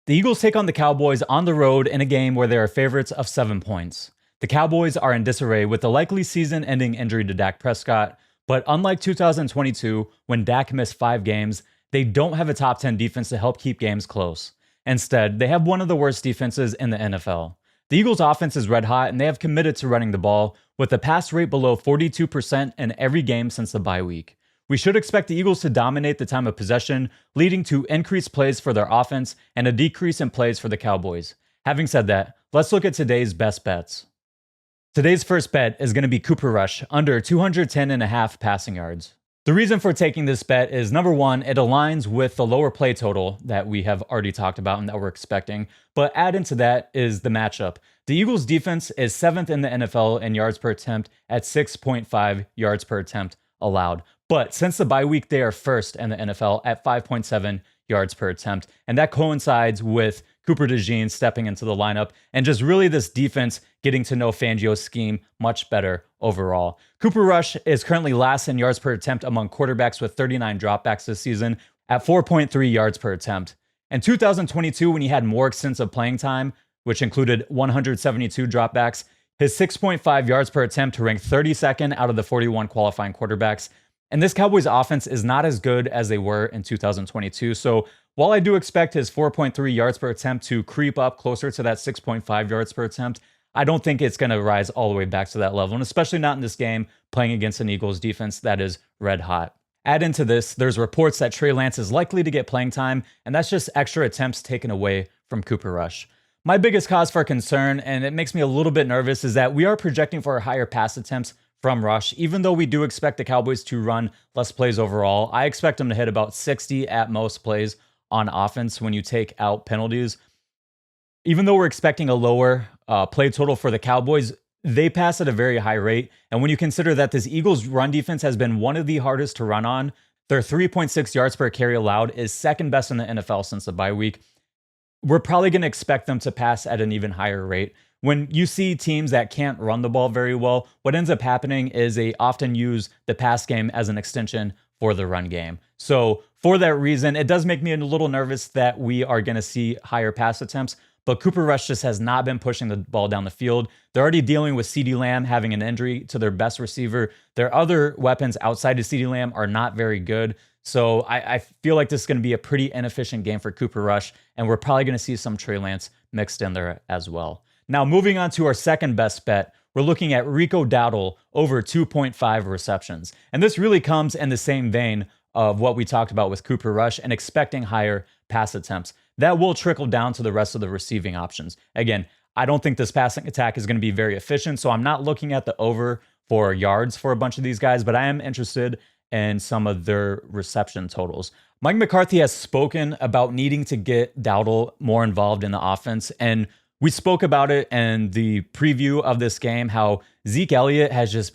The Eagles take on the Cowboys on the road in a game where they are favorites of 7 points. The Cowboys are in disarray with the likely season-ending injury to Dak Prescott, but unlike 2022, when Dak missed 5 games, they don't have a top 10 defense to help keep games close. Instead, they have one of the worst defenses in the NFL. The Eagles' offense is red hot, and they have committed to running the ball, with a pass rate below 42% in every game since the bye week. We should expect the Eagles to dominate the time of possession, leading to increased plays for their offense and a decrease in plays for the Cowboys. Having said that, let's look at today's best bets. Today's first bet is going to be Cooper Rush, under 210.5 passing yards. The reason for taking this bet is, number one, it aligns with the lower play total that we have already talked about and that we're expecting, but add into that is the matchup. The Eagles' defense is 7th in the NFL in yards per attempt at 6.5 yards per attempt allowed. But since the bye week, they are first in the NFL at 5.7 yards per attempt. And that coincides with Cooper DeJean stepping into the lineup and just really this defense getting to know Fangio's scheme much better overall. Cooper Rush is currently last in yards per attempt among quarterbacks with 39 dropbacks this season at 4.3 yards per attempt. In 2022, when he had more extensive playing time, which included 172 dropbacks, his 6.5 yards per attempt ranked 32nd out of the 41 qualifying quarterbacks. And this Cowboys offense is not as good as they were in 2022. So while I do expect his 4.3 yards per attempt to creep up closer to that 6.5 yards per attempt, I don't think it's going to rise all the way back to that level, and especially not in this game playing against an Eagles defense that is red hot. Add into this, there's reports that Trey Lance is likely to get playing time, and that's just extra attempts taken away from Cooper Rush. My biggest cause for concern, and it makes me a little bit nervous, is that we are projecting for higher pass attempts from Rush. Even though we do expect the Cowboys to run less plays overall, I expect them to hit about 60 at most plays on offense when you take out penalties. Even though we're expecting a lower play total for the Cowboys, they pass at a very high rate. And when you consider that this Eagles run defense has been one of the hardest to run on, their 3.6 yards per carry allowed is second best in the NFL since the bye week. We're probably going to expect them to pass at an even higher rate. When you see teams that can't run the ball very well, what ends up happening is they often use the pass game as an extension for the run game. So for that reason, it does make me a little nervous that we are going to see higher pass attempts, but Cooper Rush just has not been pushing the ball down the field. They're already dealing with CeeDee Lamb having an injury to their best receiver. Their other weapons outside of CeeDee Lamb are not very good. So I feel like this is going to be a pretty inefficient game for Cooper Rush, and we're probably going to see some Trey Lance mixed in there as well. Now, moving on to our second best bet, we're looking at Rico Dowdle over 2.5 receptions. And this really comes in the same vein of what we talked about with Cooper Rush and expecting higher pass attempts. That will trickle down to the rest of the receiving options. Again, I don't think this passing attack is going to be very efficient, so I'm not looking at the over for yards for a bunch of these guys, but I am interested in some of their reception totals. Mike McCarthy has spoken about needing to get Dowdle more involved in the offense, and we spoke about it in the preview of this game, how Zeke Elliott has just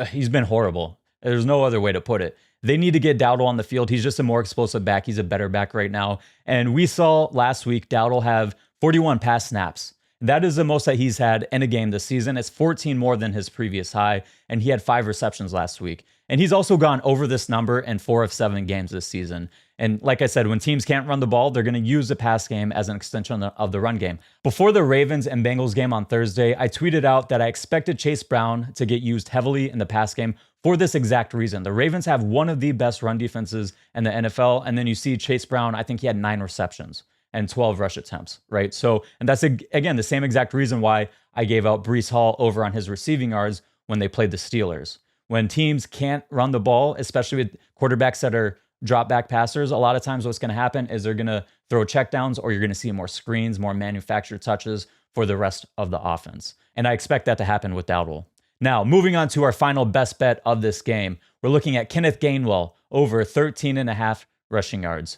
he's been horrible. There's no other way to put it. They need to get Dowdle on the field. He's just a more explosive back. He's a better back right now. And we saw last week Dowdle have 41 pass snaps. That is the most that he's had in a game this season. It's 14 more than his previous high, and he had 5 receptions last week. And he's also gone over this number in 4 of 7 games this season. And like I said, when teams can't run the ball, they're going to use the pass game as an extension of the run game. Before the Ravens and Bengals game on Thursday, I tweeted out that I expected Chase Brown to get used heavily in the pass game for this exact reason. The Ravens have one of the best run defenses in the NFL. And then you see Chase Brown, I think he had 9 receptions and 12 rush attempts, right? So, and that's, again, the same exact reason why I gave out Breece Hall over on his receiving yards when they played the Steelers. When teams can't run the ball, especially with quarterbacks that are drop back passers, a lot of times what's going to happen is they're going to throw checkdowns, or you're going to see more screens, more manufactured touches for the rest of the offense. And I expect that to happen with Dowdle. Now, moving on to our final best bet of this game, we're looking at Kenneth Gainwell over 13.5 rushing yards.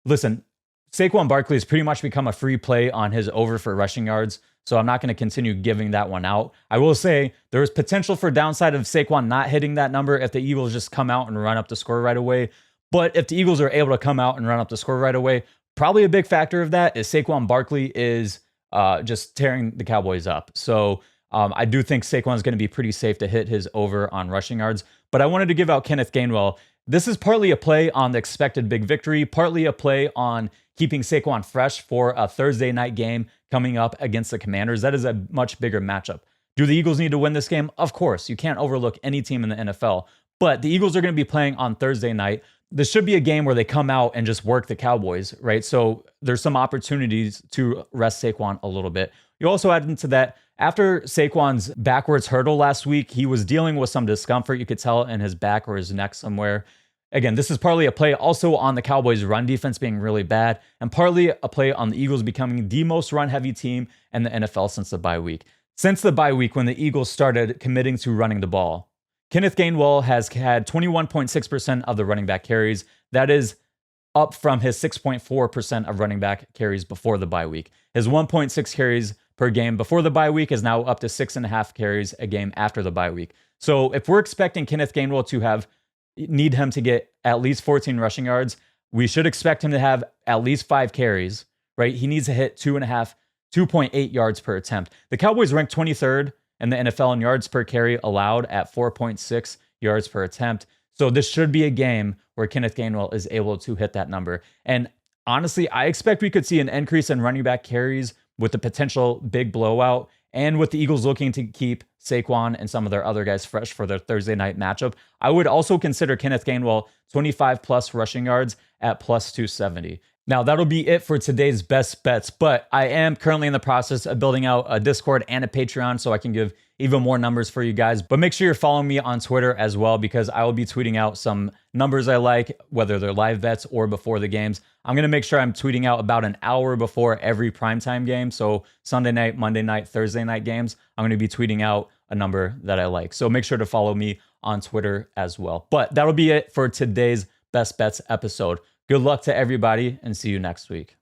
Listen, Saquon Barkley has pretty much become a free play on his over for rushing yards, so I'm not going to continue giving that one out. I will say there is potential for downside of Saquon not hitting that number if the Eagles just come out and run up the score right away. But if the Eagles are able to come out and run up the score right away, probably a big factor of that is Saquon Barkley is just tearing the Cowboys up. So I do think Saquon is going to be pretty safe to hit his over on rushing yards. But I wanted to give out Kenneth Gainwell. This is partly a play on the expected big victory, partly a play on keeping Saquon fresh for a Thursday night game coming up against the Commanders. That is a much bigger matchup. Do the Eagles need to win this game? Of course. You can't overlook any team in the NFL. But the Eagles are going to be playing on Thursday night. This should be a game where they come out and just work the Cowboys, right? So there's some opportunities to rest Saquon a little bit. You also add into that, after Saquon's backwards hurdle last week, he was dealing with some discomfort. You could tell in his back or his neck somewhere. Again, this is partly a play also on the Cowboys' run defense being really bad, and partly a play on the Eagles becoming the most run-heavy team in the NFL since the bye week. Since the bye week, when the Eagles started committing to running the ball, Kenneth Gainwell has had 21.6% of the running back carries. That is up from his 6.4% of running back carries before the bye week. His 1.6 carries per game before the bye week is now up to 6.5 carries a game after the bye week. So if we're expecting Kenneth Gainwell to need him to get at least 14 rushing yards, we should expect him to have at least 5 carries, right? He needs to hit 2.8 yards per attempt. The Cowboys ranked 23rd in the NFL in yards per carry allowed at 4.6 yards per attempt. So this should be a game where Kenneth Gainwell is able to hit that number. And honestly, I expect we could see an increase in running back carries with the potential big blowout, and with the Eagles looking to keep Saquon and some of their other guys fresh for their Thursday night matchup. I would also consider Kenneth Gainwell 25 plus rushing yards at plus 270. Now, that'll be it for today's best bets, but I am currently in the process of building out a Discord and a Patreon so I can give even more numbers for you guys. But make sure you're following me on Twitter as well, because I will be tweeting out some numbers I like, whether they're live bets or before the games. I'm going to make sure I'm tweeting out about an hour before every primetime game. So Sunday night, Monday night, Thursday night games, I'm going to be tweeting out a number that I like. So make sure to follow me on Twitter as well. But that'll be it for today's Best Bets episode. Good luck to everybody, and see you next week.